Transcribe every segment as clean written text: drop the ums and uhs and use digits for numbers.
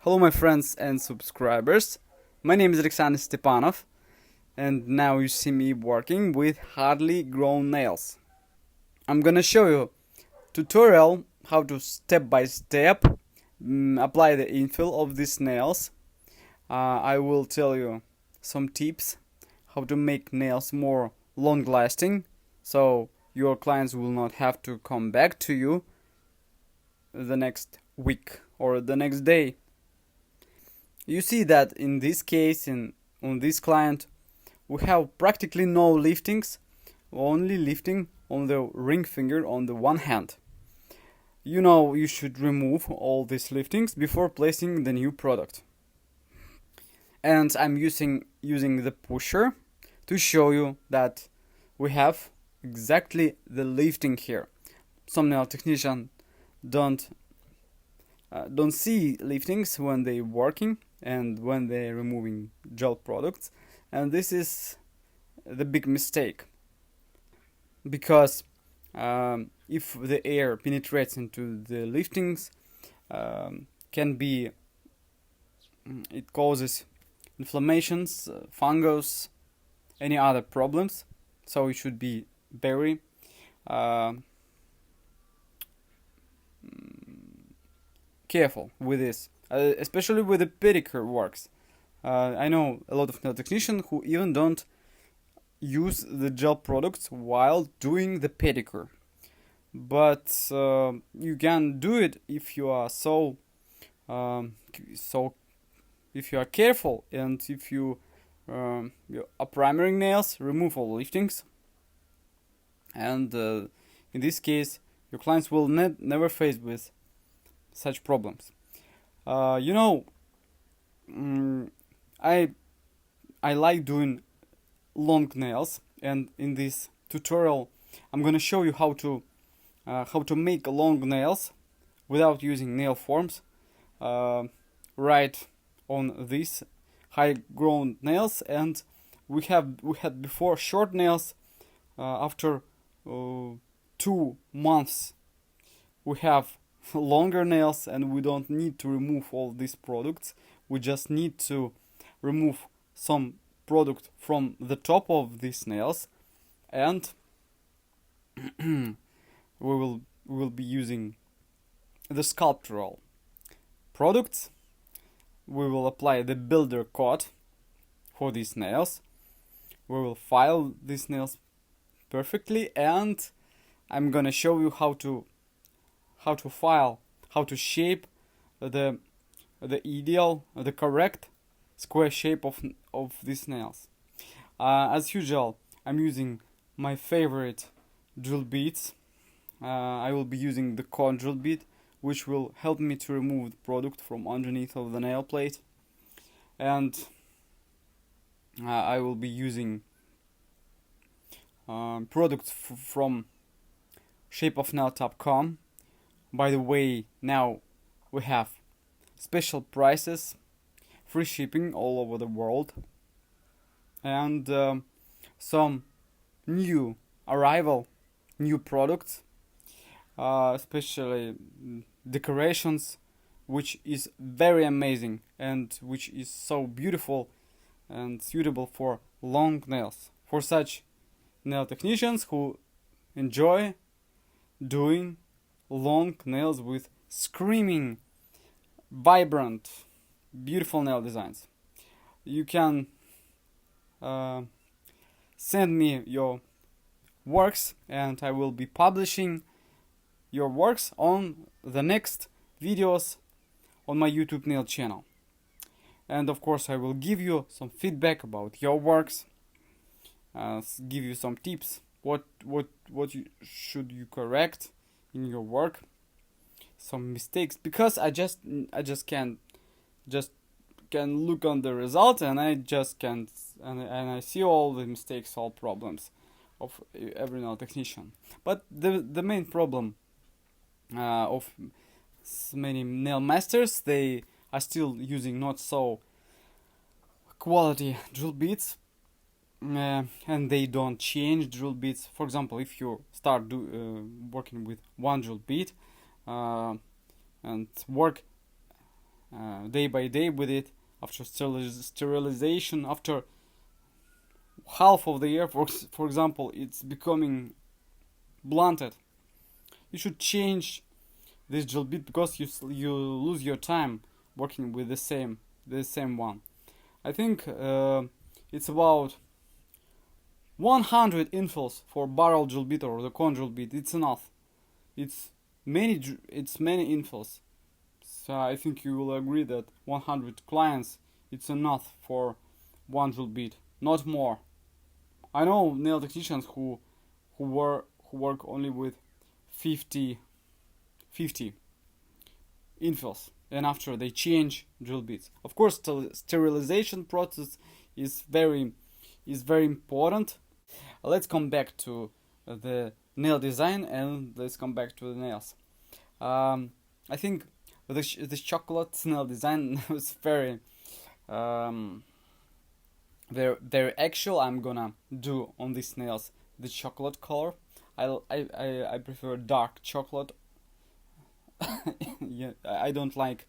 Hello my friends and subscribers, my name is Alexander Stepanov and now you see me working with hardly grown nails. I'm gonna show you tutorial how to step by step apply the infill of these nails. I will tell you some tips how to make nails more long lasting so your clients will not have to come back to you the next week or the next day. You see that in this case, on this client, we have practically no liftings, only lifting on the ring finger on the one hand. You know you should remove all these liftings before placing the new product. And I'm using the pusher to show you that we have exactly the lifting here. Some nail technicians don't see liftings when they're working and when they're removing gel products, and this is the big mistake, because if the air penetrates into the liftings, it causes inflammations, fungus, any other problems. So you should be very careful with this, especially with the pedicure works. I know a lot of nail technicians who even don't use the gel products while doing the pedicure, but you can do it if you are if you are careful, and if you are primering nails, remove all liftings, and in this case your clients will never face with such problems. I like doing long nails, and in this tutorial I'm gonna show you how to make long nails without using nail forms, right on these high grown nails. And we had before short nails. After 2 months we have longer nails, and we don't need to remove all these products. We just need to remove some product from the top of these nails, and we will be using the sculptural products. We will apply the builder coat for these nails. We will file these nails perfectly, and I'm gonna show you how to file, how to shape the ideal, the correct square shape of these nails. As usual, I'm using my favorite drill bits. I will be using the cone drill bit, which will help me to remove the product from underneath of the nail plate. And I will be using products from shapeofnail.com. By the way, now we have special prices, free shipping all over the world, and some new products, especially decorations, which is very amazing and which is so beautiful and suitable for long nails, for such nail technicians who enjoy doing long nails with screaming, vibrant, beautiful nail designs. You can send me your works, and I will be publishing your works on the next videos on my YouTube nail channel. And of course I will give you some feedback about your works, give you some tips what should you correct in your work, some mistakes, because I just can look on the result, and I just can't, and I see all the mistakes, all problems of every nail technician. But the main problem of many nail masters, they are still using not so quality drill bits, and they don't change drill bits. For example, if you start working with one drill bit and work day by day with it. After sterilization, after half of the year, for example, it's becoming blunted. You should change this gel bit because you lose your time working with the same one. I think it's about 100 infills for barrel gel bit or the cone gel bit. It's enough. It's many infills. So I think you will agree that 100 clients it's enough for one gel bit, not more. I know nail technicians who work only with 50 infills, and after they change drill bits. Of course, sterilization process is very important. Let's come back to the nail design and let's come back to the nails. I think this chocolate nail design was very actual. I'm gonna do on these nails the chocolate color. I prefer dark chocolate. Yeah, I don't like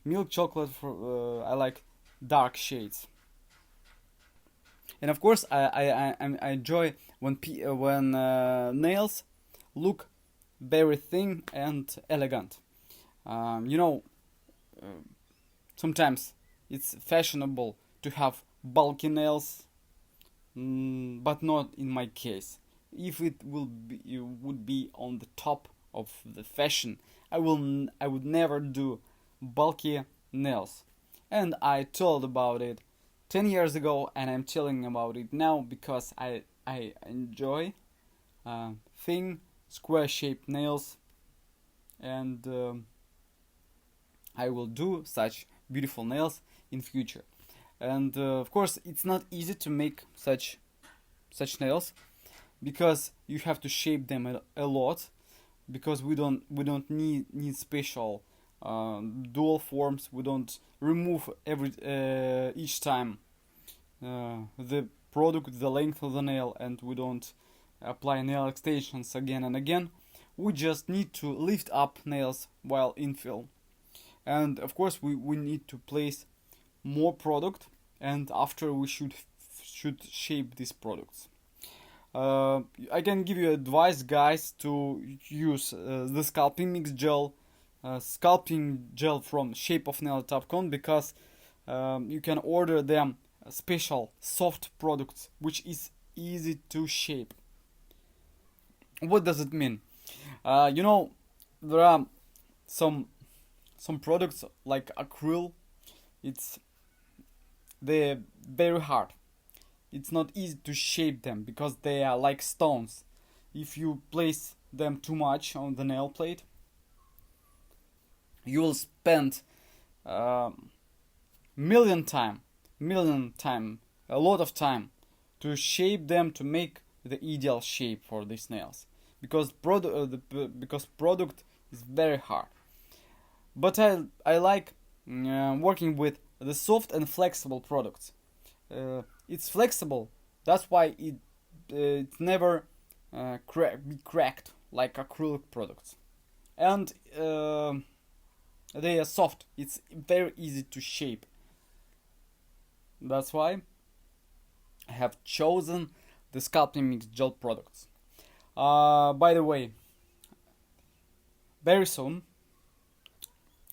milk chocolate. I like dark shades. And of course, I enjoy when nails look very thin and elegant. You know, sometimes it's fashionable to have bulky nails, but not in my case. If it would be on the top of the fashion, I would never do bulky nails. And I told about it 10 years ago, and I'm telling about it now because I enjoy thin square shaped nails, and I will do such beautiful nails in future. And of course, it's not easy to make such nails because you have to shape them a lot, because we don't need special dual forms. We don't remove each time the length of the nail, and we don't apply nail extensions again and again. We just need to lift up nails while infill, and of course we need to place more product, and after we should shape these products. I can give you advice, guys, to use the sculpting mix gel, from shapeofnail.com, because you can order them special soft products which is easy to shape. What does it mean? You know, there are some products like acrylic. They're very hard. It's not easy to shape them because they are like stones. If you place them too much on the nail plate, you will spend million time, a lot of time to shape them, to make the ideal shape for these nails, because product is very hard. But I like working with the soft and flexible products. It's flexible, that's why it's never be cracked like acrylic products, and they are soft. It's very easy to shape. That's why I have chosen the sculpting mix gel products. By the way, very soon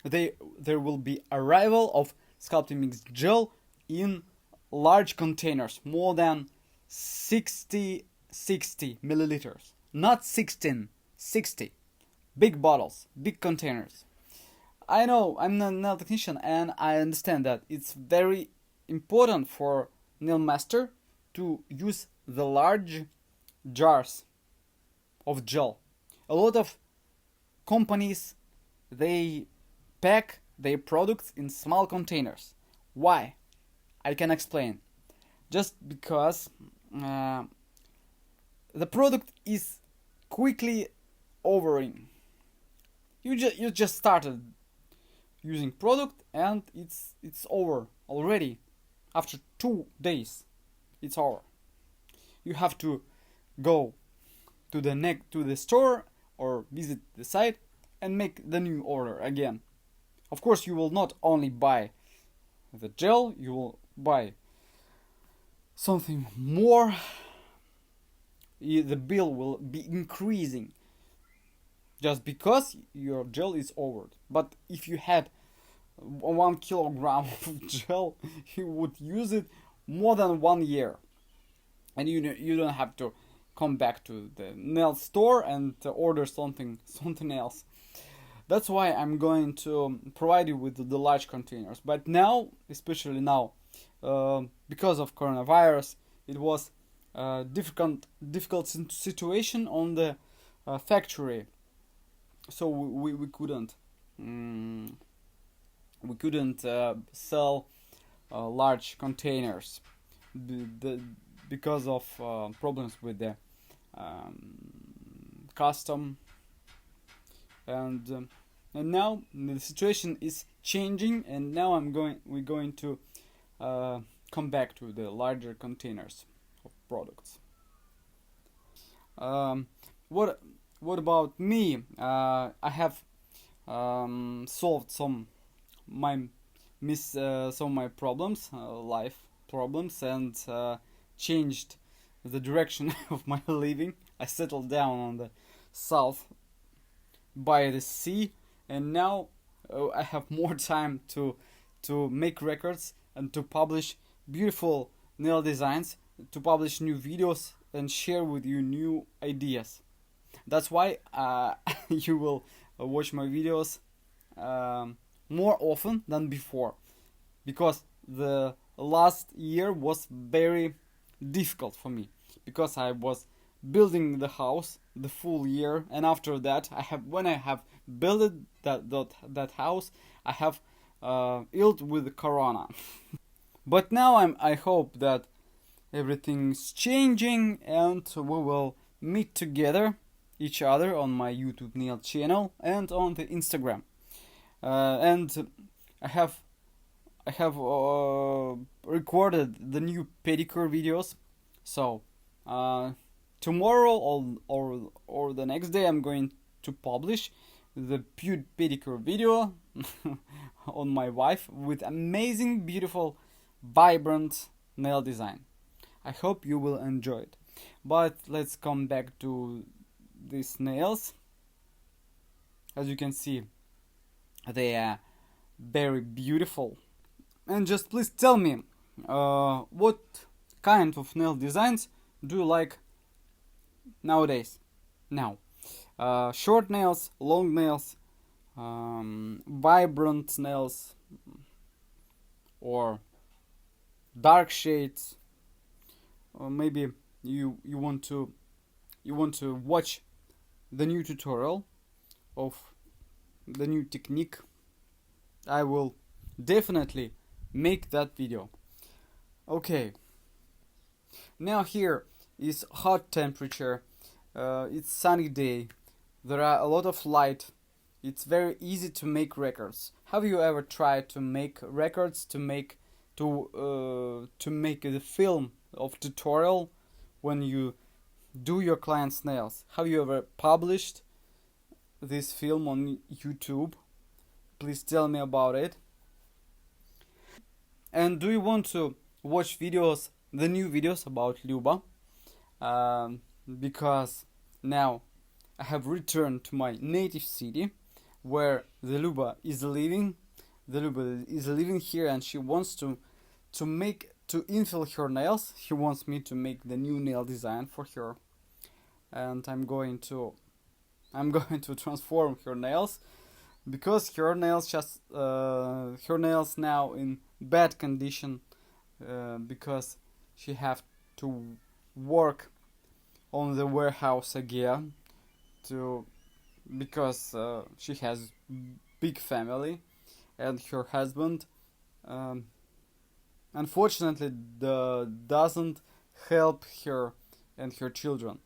there will be arrival of sculpting mix gel in large containers, more than 60 milliliters, not 16, 60 big bottles, big containers. I know I'm not a nail technician, and I understand that it's very important for nail master to use the large jars of gel. A lot of companies, they pack their products in small containers. Why? I can explain. Just because the product is quickly overing. You just started using product and it's over already. After 2 days, it's over. You have to go to the store or visit the site and make the new order again. Of course, you will not only buy the gel, you will buy something more. The bill will be increasing just because your gel is over. But if you had 1 kilogram of gel, you would use it more than 1 year, and you don't have to come back to the nail store and order something else. That's why I'm going to provide you with the large containers. But now, especially now, because of coronavirus, it was a difficult situation on the factory, so we couldn't sell large containers because of problems with the custom, and now the situation is changing, and now we're going to come back to the larger containers of products. What about me? I have solved some of my problems, life problems, and changed the direction of my living. I settled down on the south by the sea, and now I have more time to make records and to publish beautiful nail designs, to publish new videos and share with you new ideas. That's why you will watch my videos more often than before, because the last year was very difficult for me, because I was building the house the full year, and after that when I have built that house, I have ill with corona. But now I hope that everything's changing, and we will meet together each other on my YouTube nail channel and on the Instagram. And I have recorded the new pedicure videos, so tomorrow or the next day I'm going to publish the pedicure video on my wife with amazing, beautiful, vibrant nail design. I hope you will enjoy it. But let's come back to these nails. As you can see, they are very beautiful. And just please tell me what kind of nail designs do you like nowadays? Now, short nails, long nails, vibrant nails, or dark shades, or maybe you want to watch the new tutorial of the new technique. I will definitely make that video. Okay, now here is hot temperature, it's sunny day, there are a lot of light, it's very easy to make records. Have you ever tried to make records, to make a film of tutorial when you do your client's nails? Have you ever published this film on YouTube? Please tell me about it. And do you want to watch videos, the new videos about Luba? Because now I have returned to my native city, where the Luba is living. The Luba is living here, and she wants to infill her nails. She wants me to make the new nail design for her, and I'm going to transform her nails, because her nails now in bad condition, because she have to work on the warehouse again, because she has big family, and her husband unfortunately doesn't help her and her children.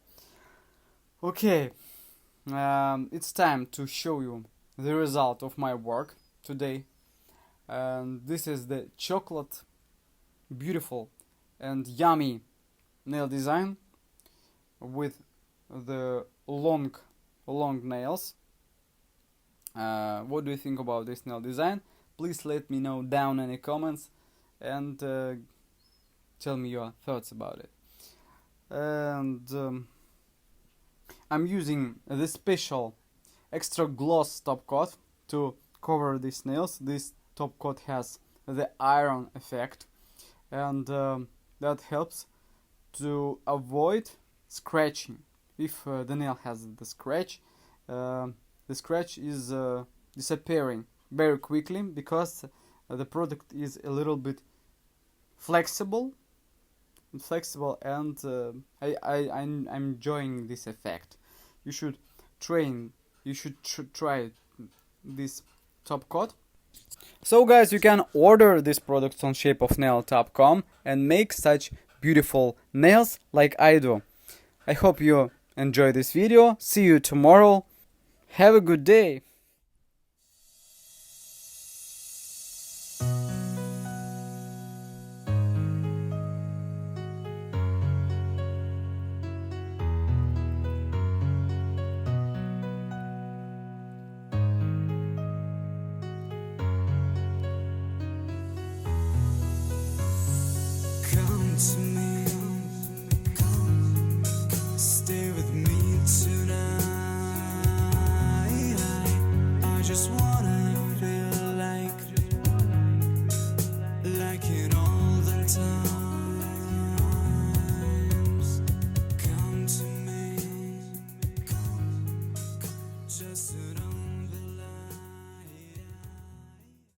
Okay, it's time to show you the result of my work today, and this is the chocolate beautiful and yummy nail design with the long nails. What do you think about this nail design? Please let me know down in the comments and tell me your thoughts about it. And I'm using this special extra gloss top coat to cover these nails. This top coat has the iron effect, and that helps to avoid scratching. If the nail has the scratch is disappearing very quickly because the product is a little bit flexible and I'm enjoying this effect. You should try this top coat. So guys, you can order this product on shapeofnail.com and make such beautiful nails like I do. I hope you enjoy this video. See you tomorrow. Have a good day. Come to